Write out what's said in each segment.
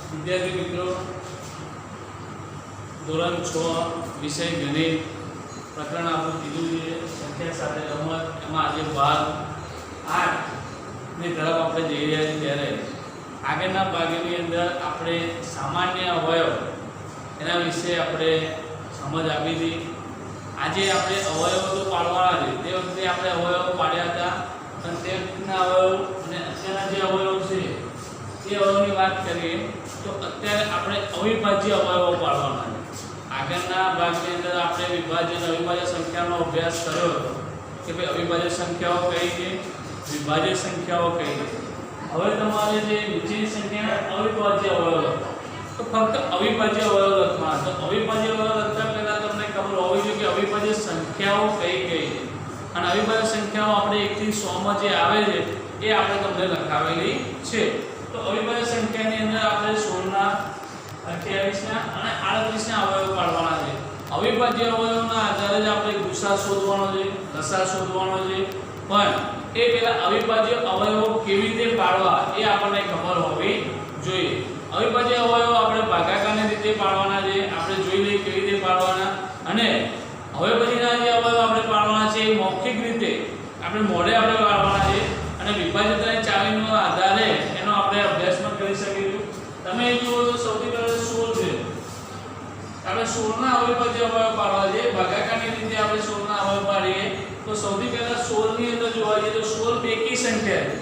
વિદ્યાર્થી મિત્રો, ધોરણ 6 વિષય ગણિત પ્રકરણ આપણું કીધું છે સંખ્યા સાથે રમત. એમાં આજે ભાગ 8 ની તરફ આપણે જઈ રહ્યા છીએ. ત્યારે આગળના ભાગની અંદર આપણે સામાન્ય અવયવ એના વિશે આપણે સમજ આપી હતી. આજે આપણે અવયવો તો પાડવાના છે. તે વખતે આપણે અવયવો પાડ્યા હતા અને તે વખતના અવયવ અને અત્યારના જે અવયવ છે એ અવયવની વાત કરીએ તો અત્યારે આપણે અવિભાજ્ય અવયવો પાડવાના છે. આગળના ભાગની અંદર આપણે વિભાજ્ય અવિભાજ્ય સંખ્યાનો અભ્યાસ કર્યો હતો કે ભાઈ અવિભાજ્ય સંખ્યાઓ કઈ છે, વિભાજ્ય સંખ્યાઓ કઈ છે. હવે તમારે જે નીચેની સંખ્યાના અવિભાજ્ય અવયવ તો ફક્ત અવિભાજ્ય અવયવ લખવાના. તો અવિભાજ્ય અવયવ લખતા પહેલા તમને ખબર હોવી જોઈએ કે અવિભાજ્ય સંખ્યાઓ કઈ કઈ છે અને અવિભાજ્ય સંખ્યાઓ આપણે 1 થી 100 માં જે આવે છે એ આપણે તમને લખાવેલી છે. તો અવિભાજ્ય સંખ્યાની અંદર આપણે 16 ના 28 ના અને 38 ના અવયવ પાડવાના છે. અવિભાજ્ય અવયવના આધારે જ આપણે ગુસા શોધવાનો છે, લસા શોધવાનો છે. પણ એ પેલા અવિભાજ્ય અવયવો કેવી રીતે પાડવા એ આપણને ખબર હોવી જોઈએ. અવિભાજ્ય અવયવો આપણે ભાગાકારની રીતે પાડવાના છે. આપણે જોઈ લઈએ કેવી રીતે પાડવાના. અને હવે પછીના જે અવયવ આપણે પાડવાના છે એ મૌખિક રીતે આપણે મોઢે આપણે પાડવાના છે. અને વિભાજ્યતાની ચાવીનો આધારે એનો આપણે અભ્યાસ પણ કરી શકીશું. તમે જુઓ તો સૌથી પહેલા 16 છે. આપણે 16 ના અવિભાજ્ય અવયવ પાડવા છે. ભાગાકારની રીતે આપણે 16 ના અવયવ પાડીએ તો સૌથી પહેલા 16 ની અંદર જોવા જઈએ તો 16 બેકી સંખ્યા છે.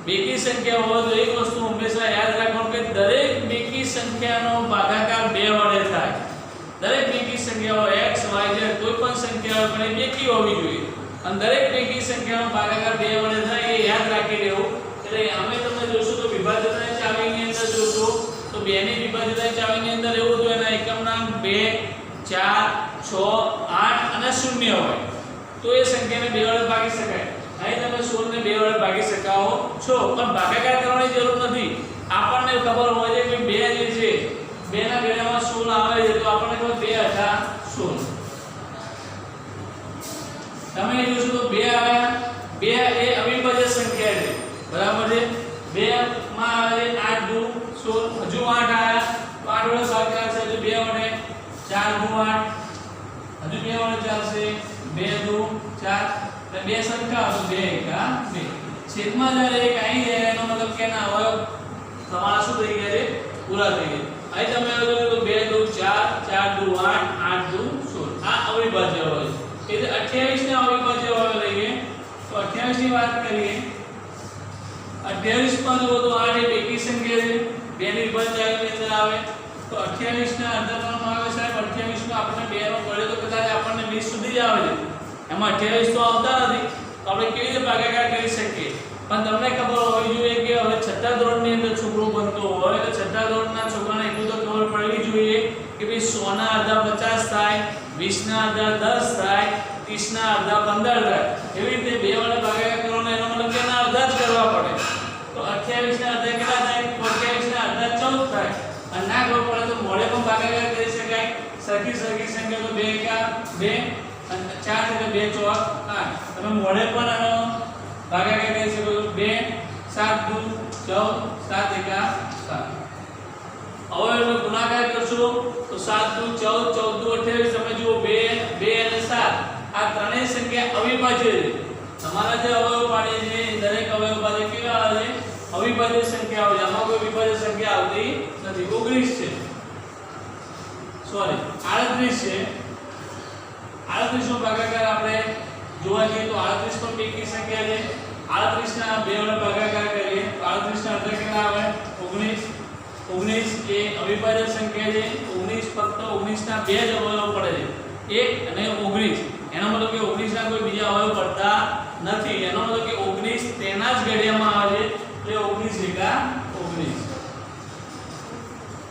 બેકી સંખ્યા હોય તો એક વસ્તુ હંમેશા યાદ રાખવાનું કે દરેક બેકી સંખ્યાનો ભાગાકાર 2 વડે થાય. દરેક બેકી સંખ્યાઓ x y z કોઈ પણ સંખ્યા હોય પણ બેકી હોવી જોઈએ. અને દરેક બેકી સંખ્યાનો ભાગાકાર 2 વડે થાય એ યાદ રાખી લેવું. એટલે અમે તમને જોશું તો વિભાજ્યતાની ચાવીની અંદર જોશો તો 2 ની વિભાજ્યતાની ચાવીની અંદર એવું હતું એના એકમના 2 4 6 8 અને 0 હોય તો એ સંખ્યાને 2 વડે ભાગી શકાય. અહીં તમે 16 ને 2 વડે ભાગી શકાઓ છો પણ ભાગાકાર કરવાની જરૂર નથી. આપણને ખબર હોય છે કે 2 જે છે 2 ના ઘડિયામાં 16 આવે છે તો આપણને ખબર 2 8 16. તમે જોશો તો 2 આવ્યા. 2 એ અવિભાજ્ય સંખ્યા છે, બરાબર છે. 2 માં આવે 8 2 16. હજુ 8 આવ્યા તો 8 વડે ભાગાકાર છે એટલે 2 વડે 4 2 8. હજુ 2 વડે ચાલશે 2 2 4. બે સંખ્યા તો 2 એકા 2. છેદમાં જ્યારે એક આવી જાય એનો મતલબ કે ના અવયવ તમારા શું થઈ ગયા છે, પૂરા થઈ ગયા. અહીં તમે જોયું તો 2 2 4 4 2 8 8 2 16. આ અવિભાજ્ય અવયવ છે. એટલે 28 ને અવિભાજ્ય અવયવ લઈએ તો 28 ની વાત કરીએ. 28 માં જો તો 8 એ બેકી સંખ્યા છે. 2 ની વિભાજ્યની અંદર આવે તો 28 ના અંતરફળમાં આવે સાહેબ 28 નો આપણે 2 નો ગળે તો કદાચ આપણને 20 સુધી જ આવે છે. એમાં 28 તો આવતા નથી તો આપણે કેવી રીતે ભાગાકાર કરી શકીએ. પણ તમને ખબર હોવી જોઈએ કે હવે 6થા ધોરણની અંદર છોકરો બનતો હોય તો 6થા ધોરણના છોકરાને એટલું તો ખબર પડવી જોઈએ કે ભાઈ 100 ના અડધા 50 થાય, 20 ના અડધા 10 થાય, 30 ના અડધા 15 થાય. એવી રીતે 2 વડે ભાગાકાર કરવાનો એનો મતલબ કે એના અડધા જ કરવા પડે. તો 28 ના અડધા કેટલા થાય? 28 ના અડધા 14 થાય. અને ના ખબર પડે તો મોડે પણ ભાગાકાર કરી શકાય. સરખી સંખ્યા તો 2 એકા 2 અને 4 એટલે 2 ચોક 8. તમે મોડે પણ આનો ભાગાકાર કરી શકો છો. 2 7 2 14 7 એકા 7. અવયવનો ગુણાકાર કરશો તો 7 2 14 14 28. તમે જુઓ 2 2 અને 7 આ ત્રણેય સંખ્યા અવિભાજ્ય છે. તમારા જે અવયવ પાડે છે દરેક અવયવ પાસે કેવા આવે છે? અવિભાજ્ય સંખ્યા આવે છે. આમાં કોઈ વિભાજ્ય સંખ્યા આવતી નથી. 19 છે, સોરી 38 છે. 38 નો ભાગાકાર આપણે જોવા જઈએ તો 38 પણ બેકી સંખ્યા છે. 38 ના 2 વડે ભાગાકાર કરીએ તો 38 ના અડધા કેટલા આવે? 19. 19 એ અવિભાજ્ય સંખ્યા છે. 19 ફક્ત 19 ના 2 જ અવયવ પડે છે, 1 અને 19. એનો મતલબ કે 19 ના કોઈ બીજા અવયવ પડતા નથી. એનો મતલબ કે 19 તેના જ ઘડિયામાં આવે છે એટલે 19 એકા 19.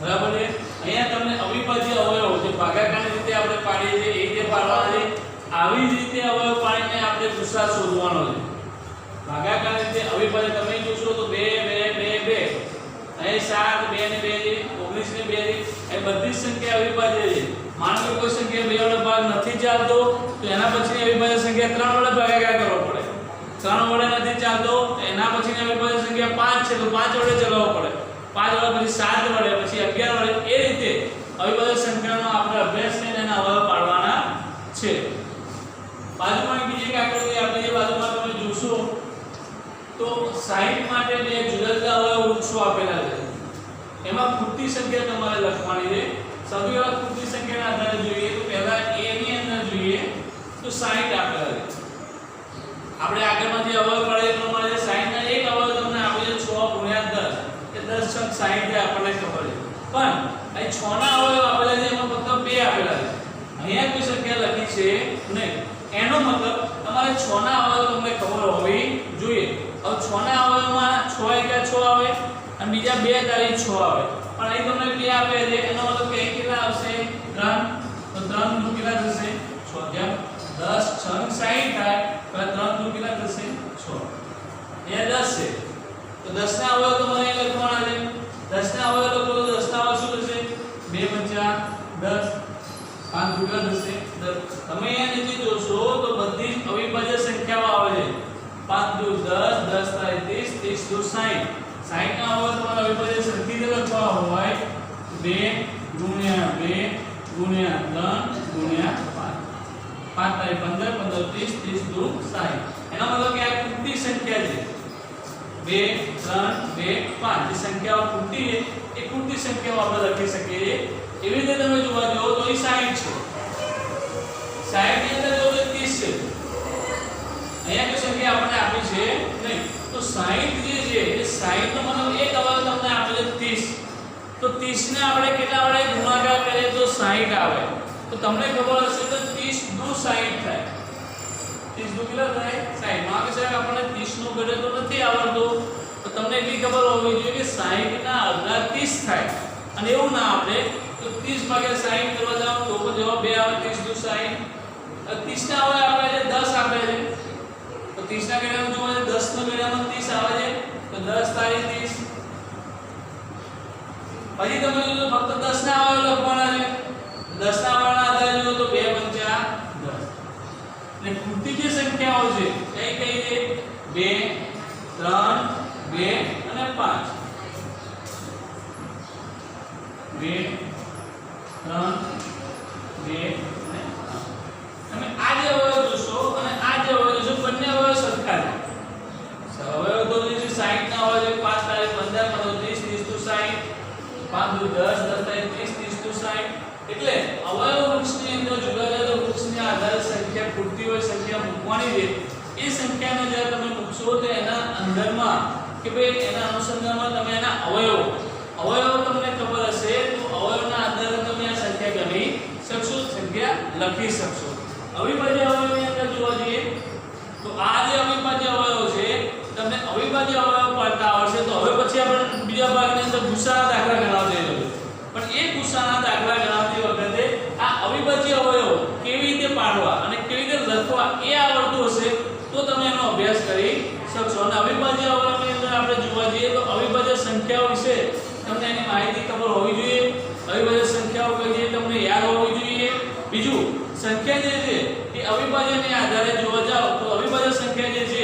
બરાબર છે. અહીંયા તમને અવિભાજ્ય અવયવ જે ભાગાકારની રીતે આપણે પાડીએ છીએ એ રીતે પાડવાના છે. આવી જ રીતે અવયવ પાડીને આપણે ગુસા શોધવાનો છે. ભાગાકારની રીતે અવિભાજ્ય તમે જોશો તો 2 2 2 2. અહીં 7 2 ને 2 19 ને 2 એ બધી સંખ્યા અવિભાજ્ય છે. માનો કે કોઈ સંખ્યા 2 વડે ભાગ નથી ચાલતો તો એના પછીની અવિભાજ્ય સંખ્યા 3 વડે ભાગાકાર કરવો પડે. 3 વડે નથી ચાલતો તો એના પછીની અવિભાજ્ય સંખ્યા 5 છે તો 5 વડે ચલાવવો પડે. 5 વડે પછી 7 વડે પછી 11 વડે એ રીતે અવિભાજ્ય સંખ્યાનો આપણે અભ્યાસ કરીને એના અવયવ પાડવાના છે. બાજુમાં બીજી એક આકૃતિ આપણે જે બાજુમાં તમે જોશો તો 60 માટે બે જુદા જુદા અવયવ વૃક્ષો આપેલા છે. એમાં ખૂટતી સંખ્યા તમારે લખવાની છે. સૌથી પહેલા ખૂટતી સંખ્યાના આધારે જોઈએ તો પહેલા a ની અંદર જોઈએ તો 60 આપેલા છે. આપણે આગળમાં જે અવયવ પડે એ પ્રમાણે 60 ના એક અવયવ તમને આપે છે 6 ગુણ્યા 10 કે 10 છક 60 થાય આપણને ખબર છે. પણ અહીં 6 ના અવયવ આપેલા છે એમાં ફક્ત 2 આપેલા છે. અહીંયા કોઈ સંખ્યા લખી છે નહીં. એનો મતલબ તમારે 6 ના અવયવ તમને ખબર હોવી જોઈએ. હવે 6 ના અવયવમાં 6 એકા 6 આવે અને બીજા 2 તારી 6 આવે. પણ અહીં તમને 2 આપે છે એનો મતલબ કે અહીં કેટલા આવશે 3. તો 3 નું કેટલા થશે 6. જેમ 10 6 60 થાય તો 3 નું કેટલા થશે 6. અહીંયા 10 છે તો 10 ના અવયવ તો મને લખવાના છે. 10 ના અવયવ લખો તો 10 ના અવયવ શું થશે 2 પંચા 10 5 દુગા થશે 10. તમે અહીંયા નીચે જોશો તો બધી જ અવિભાજ્ય સંખ્યાઓ આવે છે. 5 દુ 10 10 થાય 30 30 દુ 60. 60 ના અવયવ તમારે અવિભાજ્ય સંખ્યા લખવા હોય 2 ગુણ્યા 2 ગુણ્યા 3 ગુણ્યા 5 5 થાય 15 15 30 30 દુ 60. એનો મતલબ કે આ ખૂટતી સંખ્યા છે 2 3 2 5. જે સંખ્યાઓ ખૂટતી છે એ ખૂટતી સંખ્યાઓ આપણે લખી શકીએ છીએ. એવી રીતે તમે જોવા જાઓ તો એ 60 છે. 60 ની અંદર જો 30 છે. અહીંયા કોઈ સંખ્યા આપણને આપી છે નહીં. તો 60 જે છે એ 60 નો મતલબ એક અવયવ તમને આપે છે 30. તો 30 ને આપણે કેટલા વડે ગુણાકાર કરીએ તો 60 આવે. તો તમને ખબર હશે તો 30 દુ 60 થાય. 30 દુ કેટલા થાય 60. માં કે સાહેબ આપણને 30 નો ગણ્યો તો નથી આવડતું. તો તમને એટલી ખબર હોવી જોઈએ કે 60 ના અડધા 30 થાય. અને એવું ના આપણે તો 30 ભાગ્યા 60 કરવા જાવ તો જવાબ 2 આવે 30 દુ 60. 30 ના હવે આપણે 10 આપે છે. તો 30 ના ગણ્યામાં જોવા 10 નો ગણ્યામાં 30 આવે છે. તો 10 તારી 30. પછી તમે જો ફક્ત 10 ના અવયવ લખવાના છે. 10 ના અવયવના આધારે જો તો 2 પંચા 10. અને ખૂટતી જે સંખ્યાઓ છે કઈ કઈ છે 2 3 2 અને 5. 2 3 2 તમે આ જે અવયવ જોશો અને આ જે અવયવ જોશો બંને અવયવ સરખા છે. અવયવ તો જે 60 ના હોય છે 5 તારે 15 15 30 30 તો 60 5 દુ 10 10 તારે 30 30 તો 60. એટલે અવયવ વૃક્ષની અંદર જુદા જુદા વૃક્ષના આધારે સંખ્યા ખૂટતી હોય સંખ્યા મૂકવાની છે. એ સંખ્યાને જ્યારે તમે મૂકશો તો એના અંદરમાં કે ભાઈ એના અનુસંધાનમાં તમે એના અવયવ તમને ખબર હશે તો અવયવના આધારે તમે આ સંખ્યા ગણી શકશો સંખ્યા લખી શકશો. અવિભાજ્ય અવયવની અંદર જોવા જઈએ તો આ જે અવિભાજ્ય અવયવ છે તમને અવિભાજ્ય અવયવ પાડતા આવડશે તો હવે પછી આપણે બીજા ભાગની અંદર ગુસાના દાખલા ગણવા જઈ રહ્યો. પણ એ ગુસાના દાખલા ગણવતી વખતે આ અવિભાજ્ય અવયવ કેવી રીતે પાડવા અને કેવી રીતે લખવા એ આવડતું હશે તો તમે એનો અભ્યાસ કરી શકશો. અને અવિભાજ્ય અવયવની અંદર આપણે જોવા જઈએ તો અવિભાજ્ય સંખ્યાઓ વિશે તમને એની માહિતી ખબર હોવી જોઈએ. અવિભાજ્ય સંખ્યાઓ કઈ છે તમને યાદ હોવી જોઈએ. બીજું સંખ્યા જે છે એ અવિભાજ્યને આધારે જોવા જાવ તો અવિભાજ્ય સંખ્યા જે છે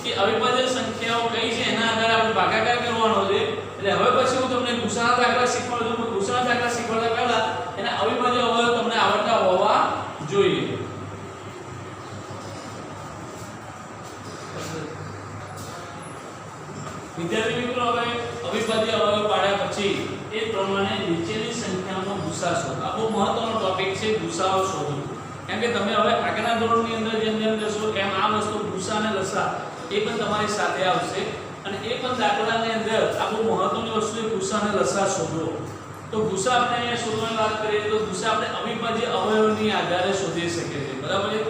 એ અવિભાજ્ય સંખ્યાઓ કઈ છે એના આધારે આપણે ભાગાકાર કરવાનો છે. એટલે હવે પછી હું તમને ગુસાના દાખલા શીખવાડું છું. ગુસાના દાખલા શીખવાડતા પહેલા એના અવિભાજ્ય અવયવ તમને આવડતા હોવા જોઈએ. વિદ્યાર્થી મિત્રો હવે અવિભાજ્ય અવયવ પાડ્યા પછી એ પ્રમાણે નીચેની સંખ્યાનો ગુસા શોધો. આ બહુ મહત્વનો ટોપિક છે ગુસાઓ શોધો. કેમ કે તમે હવે આગળના ધોરણની અંદર જેમ જેમ જશો એમ આ વસ્તુ ગુસા અને લસા એ પણ તમારી સાથે આવશે. અને એ પણ દાખલાની અંદર આ બહુ મહત્વની વસ્તુ છે ગુસા અને લસા શોધો. તો ગુસા આપણે અહીંયા શોધવાની વાત કરીએ તો ગુસા આપણે અવિભાજ્ય અવયવની આધારે શોધી શકીએ છીએ. બરાબર છે.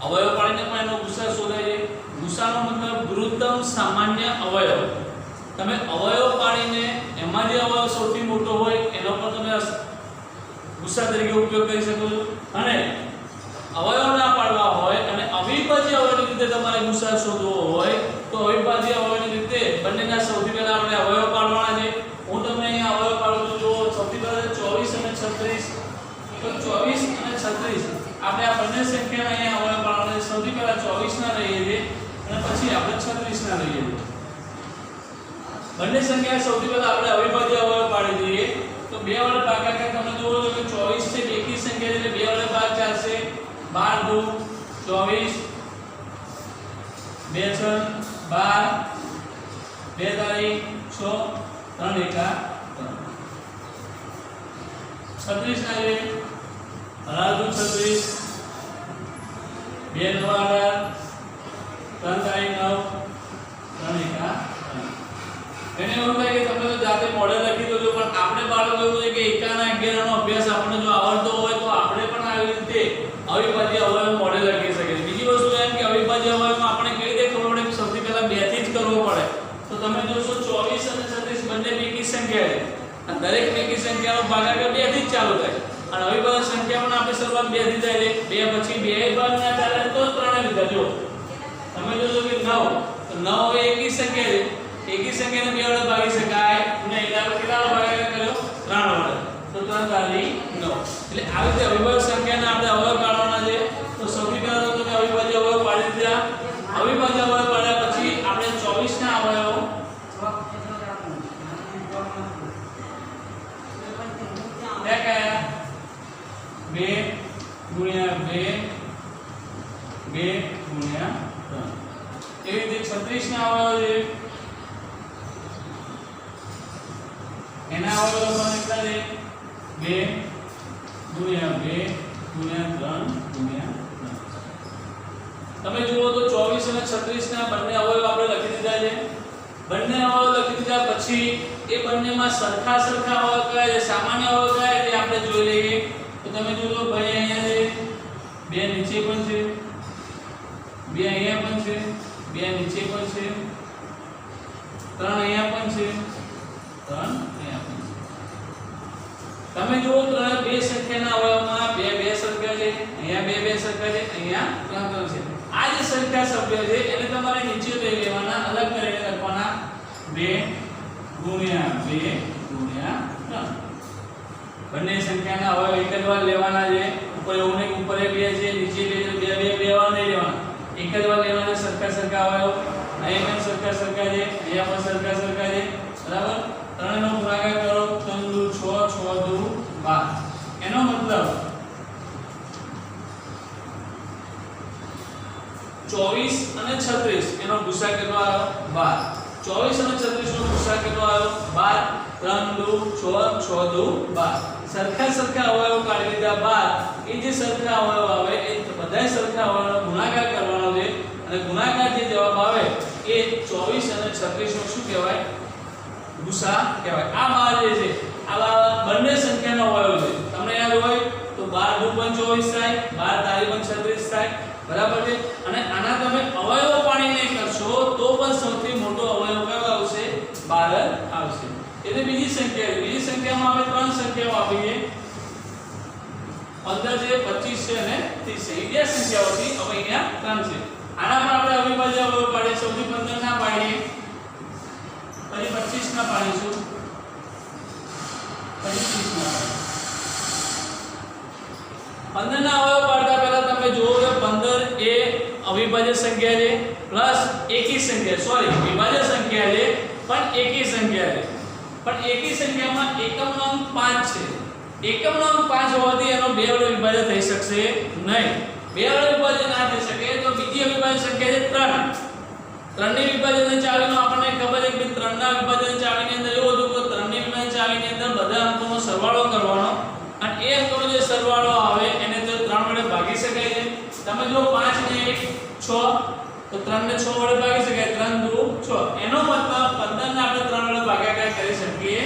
અવયવ પાડીને પણ એનો ગુસા શોધાય છે. ગુસાનો મતલબ ગુરુત્તમ સામાન્ય અવયવ. તમે અવયવ પાડીને એમાં જે અવયવ સૌથી મોટો હોય એનો પણ તમે ગુસા તરીકે ઉપયોગ કરી શકો છો. અને અવયવ ના પાડવા હોય અને અવિભાજ્ય અવયવની રીતે તમારે ગુસા શોધવો હોય તો અવિભાજ્ય અવયવની રીતે બંનેના સૌથી પહેલા આપણે અવયવ પાડવાના છે. હું તમને અહીંયા અવયવ પાડું છું. જો સૌથી પહેલા 24 અને 36 તો 24 અને 36 આપણે આ બંને સંખ્યાના અહીંયા અવયવ પાડવાના છે. સૌથી પહેલા 24 ના લઈએ છીએ અને પછી આપણે 36 ના લઈએ છીએ. બંને સંખ્યા સૌથી પહેલા આપણે અવિભાજ્ય અવયવ પાડી દઈએ 2 તારી 6 3 એકા 3 36 ના રે 36 2 નવા 18 3 તારી 9 3 એકા 3 એને એવું થાય કે તમે તો જાતે મોડેલ લખી દો છો, પણ આપણે બાળકો એવું છે કે એકાના 11 નો અભ્યાસ આપણને જો આવડતો હોય તો આપણે પણ આવી રીતે અવિભાજ્ય અવયવ મોડેલ લખી શકીએ. બીજી વસ્તુ એમ કે અવિભાજ્ય અવયવમાં આપણે કેવી રીતે ખબર પડે કે સૌથી પહેલા 2 થી જ કરવો પડે. તો તમે જોશો 24 અને 36 બંને બેકી સંખ્યા છે અને દરેક બેકી સંખ્યાનો ભાગાકાર 2 થી જ ચાલુ થાય અને અવિભાજ્ય સંખ્યામાં આપણે શરૂઆત 2 થી થાય છે. 2 પછી 2 ભાગ ના ચાલે તો 3 લીધા. જો તમે જોશો કે 9 તો 9 એ એકી સંખ્યા છે. એકી સંખ્યાને 2 વડે ભાગી શકાય નહીં. એટલે આપણે કેટલા ભાગાકાર કર્યો? 3 વડે. તો 3 તારી 9. એટલે આવી રીતે અવિભાજ્ય સંખ્યાના આપણે અવયવ કાઢવાના છે. તો સૌથી પહેલા તો તમે અવિભાજ્ય અવયવ પાડી દીધા. અવિભાજ્ય અવયવ પાડ્યા પછી આપણે 24 ના અવયવ કયા 2 ગુણ્યા 2 2 ગુણ્યા 3. એવી રીતે 36 ના અવયવ છે. એના અવયવ લખવાના કેટલા છે? 2 ગુણ્યા 2 ગુણ્યા 3 ગુણ્યા 3. તમે જુઓ તો 24 અને 36 ના બંને અવયવ આપણે લખી દીધા છે. બંને અવયવ લખી દીધા પછી એ બંનેમાં સરખા અવયવ કયા છે, સામાન્ય અવયવ કયા છે આપણે જોઈ લઈએ. તો તમે જોજો ભાઈ અહીંયા છે 2 નીચે પણ છે, 2 અહીંયા પણ છે, 2 નીચે પણ છે, 3 અહીંયા પણ છે, 3 અહીંયા પણ છે. તમે જુઓ તો બે સંખ્યાના અવયવમાં 2 2 સરખા છે, અહીંયા 2 2 સરખા છે, અહીંયા 3 3 છે. આ જે સંખ્યા સભ્ય છે એને તમારે નીચે લઈ લેવાના, અલગ કરીને લખવાના 2 ગુણ્યા 2 ગુણ્યા 3. બંને સંખ્યાના અવયવ એક જ વાર લેવાના છે. ઉપર એવું નહીં ઉપર 2 છે, નીચે 2 છે, 2 2 વાર નહીં લેવાના. એક જ વાર લેવાના સરખા અવયવ. અહીંયા પણ સરખા છે, અહીંયા પણ સરખા છે. બરાબર? 3 નો ગુણાકાર કરો 3 દુ 6 6 દુ 12. એનો મતલબ 24 અને 36 એનો ગુસા કેટલો આવ્યો? 12. 24 અને 36 નો ગુસા કેટલો આવ્યો? 12. 3 દુ 6 6 દુ 12. સરખા અવયવ કાઢી લીધા બાદ એ જે સરખા અવયવ આવે એ બધાય સરખા અવયવનો ગુણાકાર કરવાનો છે અને ગુણાકાર જે જવાબ આવે એ 24 અને 36 નો શું કહેવાય? ગુસા કહેવાય. આ બાર જે છે આ બંને સંખ્યાનો અવયવ છે. તમને યાદ હોય તો 12 દુ 24 થાય, 12 તારી 36 થાય. બરાબર છે? અને આના તમે અવયવ પાડીને કરશો તો પણ સૌથી મોટો અવયવ કયો આવશે? 12 આવશે. એટલે બીજી સંખ્યામાં આપણે 3 સંખ્યાઓ આપીએ. 15 છે, 25 છે અને 30 છે. એ બે સંખ્યાઓથી હવે અહીંયા 3 છે. આના પર આપણે અવિભાજ્ય અવયવ પાડીએ. સૌથી 15 ના પાડીએ, પછી 25 ના પાડીશું, પછી 30 ના પાડીએ. 15 ના અવયવ પાડતા પહેલા તમે જુઓ કે 15 એ અવિભાજ્ય સંખ્યા છે પ્લસ એકી સંખ્યા, સોરી વિભાજ્ય સંખ્યા છે પણ એકી સંખ્યા છે. પણ એકી સંખ્યામાં એકમનો અંક 5 છે. એકમનો અંક 5 હોવાથી એનો 2 વડે વિભાજ્ય થઈ શકશે નહીં. 2 વડે વિભાજ્ય ના થઈ શકે તો બીજી અવિભાજ્ય સંખ્યા છે 3. 3 ની વિભાજ્ય ચાવીનો આપણને ખબર છે કે 3 ના વિભાજ્ય ચાવીની અંદર એવું હતું કે 3 ની વિભાજ્ય ચાવીની અંદર બધા અંકોનો સરવાળો કરવાનો અને એ અંકોનો જે સરવાળો આવે એને તો 3 વડે ભાગી શકાય છે. તમે જો 5 ને 1 6 તો 3 ને 6 વડે ભાગી શકાય. 3 દુ 6. એનો મતલબ 15 ને આપણે 3 વડે ભાગાકાર કરી શકીએ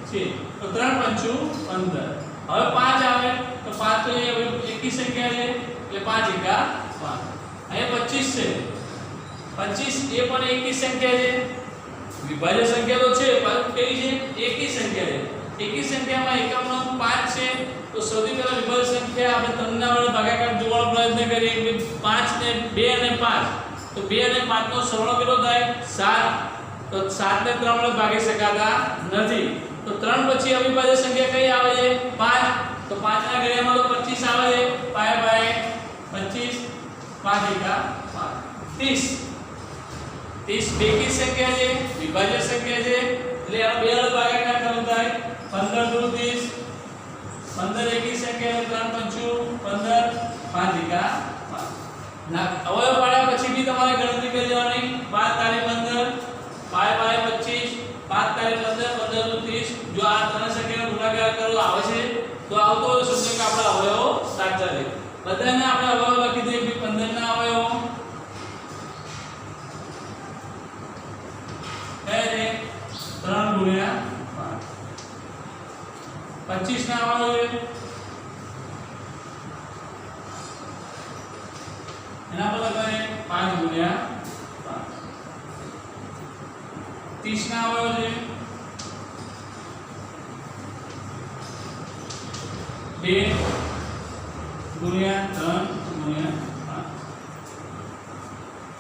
છીએ. તો 3 પંચું 15. હવે 5 આવે તો 5 તો એ એકી સંખ્યા છે એટલે 5 એકા 5. અહીંયા 25 છે. 25 એ પણ એકી સંખ્યા છે. વિભાજ્ય સંખ્યા તો છે પરંતુ કેવી છે? એકી સંખ્યા છે. એકી સંખ્યામાં એકમનો અંક 5 છે. તો સૌથી પહેલા વિભાજ્ય સંખ્યા આપણે 3 ના વડે ભાગાકાર જોવાનો પ્રયત્ન કરીએ કે 5 ને 2 અને 5. તો 2 અને 5 નો સરવાળો કેટલો થાય? 7. તો 7 ને 3 વડે ભાગી શકાતા નથી. તો 3 પછી અવિભાજ્ય સંખ્યા કઈ આવે છે? 5. તો 5 ના ઘડિયામાં તો 25 આવે છે. 5 બાય 25 5 એકા 5 30. 30 બેકી સંખ્યા છે, વિભાજ્ય સંખ્યા છે એટલે આ 2 વડે ભાગાકાર થતો થાય. 15 દુ 30. 15 એકી સંખ્યા 3 પંચું 15 5 એકા 5. ના અવયવ પાડ્યા પછી બી તમારે ગણતરી કરી લેવાની. 5 તારી 15 5 બાય 25 જો આ ત્રણ સંખ્યાનો ગુણાકાર કરવો આવે છે તો આવતો હોય સમજો કે આપણા અવયવો સાચા છે બધાને આપણે અવયવ લખી દઈએ કે 15 ના અવયવો એ 3 ગુણ્યા 5 25 ના અવયવો એના પર લગાવે 5 ગુણ્યા 5 30 ના અવયવ છે 2 ગુણ્યા 3 ગુણ્યા 5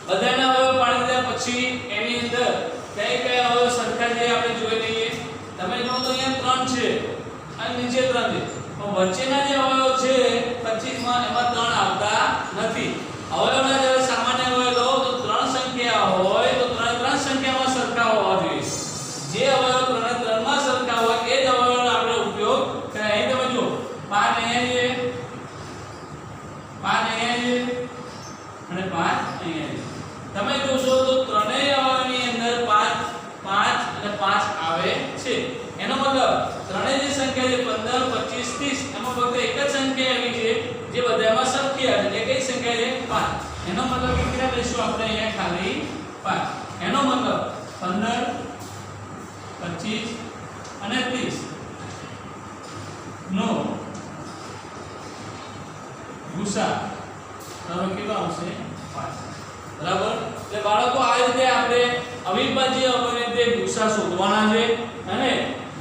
બધાના અવયવ પાડી દીધા પછી એની અંદર કઈ કયા અવયવ સરખા છે આપણે જોઈ લઈએ તમે જો તો અહીંયા 3 છે અને નીચે 3 છે પણ વચ્ચેના જે અવયવ છે 25 માં એમાં 3 આવતા નથી અવયવના જ્યારે સામાન્ય અવયવ લો તો ત્રણ સંખ્યા હોય તો ત્રણ સંખ્યામાં સરખા હોવા જોઈએ જે અવયવ ત્રણ માં સરખા હોય એ જ અવયવનો આપણે ઉપયોગ કરીએ અહીં તમે જુઓ 5 અહીંયા છે 5 અહીંયા છે અને 5 અહીંયા છે તમે જોશો તો ત્રણેય અવયવની અંદર 5 5 અને 5 આવે છે એનો મતલબ ત્રણેય જે સંખ્યા છે 15 25 30 એમાં ફક્ત એક જ સંખ્યા એવી છે જે બધામાં સરખી આવે છે કઈ સંખ્યા છે 5 એનો મતલબ કે કેટલા લઈશું આપણે અહીંયા ખાલી 5 એનો મતલબ 15 25 અને 30 નો ગુસા બરાબર કેટલો આવશે 5 બરાબર એટલે બાળકો આ રીતે આપણે અવિભાજ્ય અવયવની રીતે ગુસા શોધવાના છે અને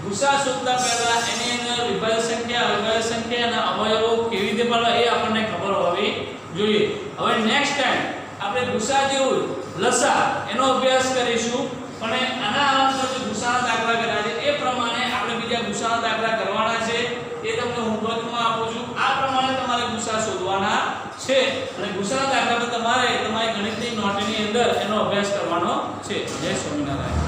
ગુસા શોધતા પહેલા એની અંદર વિભાજ્ય સંખ્યા અવિભાજ્ય સંખ્યા અને અવયવો કેવી રીતે પાડવા એ આપણને ખબર હોવી જોઈએ હવે નેક્સ્ટ ટાઈમ આપણે ગુસા જેવું લસા એનો અભ્યાસ કરીશું પણ આના આધારે જે ગુસાના દાખલા કર્યા છે એ પ્રમાણે આપણે બીજા ગુસાના દાખલા કરવાના છે એ તમને હોમવર્કમાં આપું છું આ પ્રમાણે તમારે ગુસા શોધવાના છે અને ગુસાના દાખલા પર તમારે તમારી ગણિતની નોટની અંદર એનો અભ્યાસ કરવાનો છે જય સ્વામિનારાયણ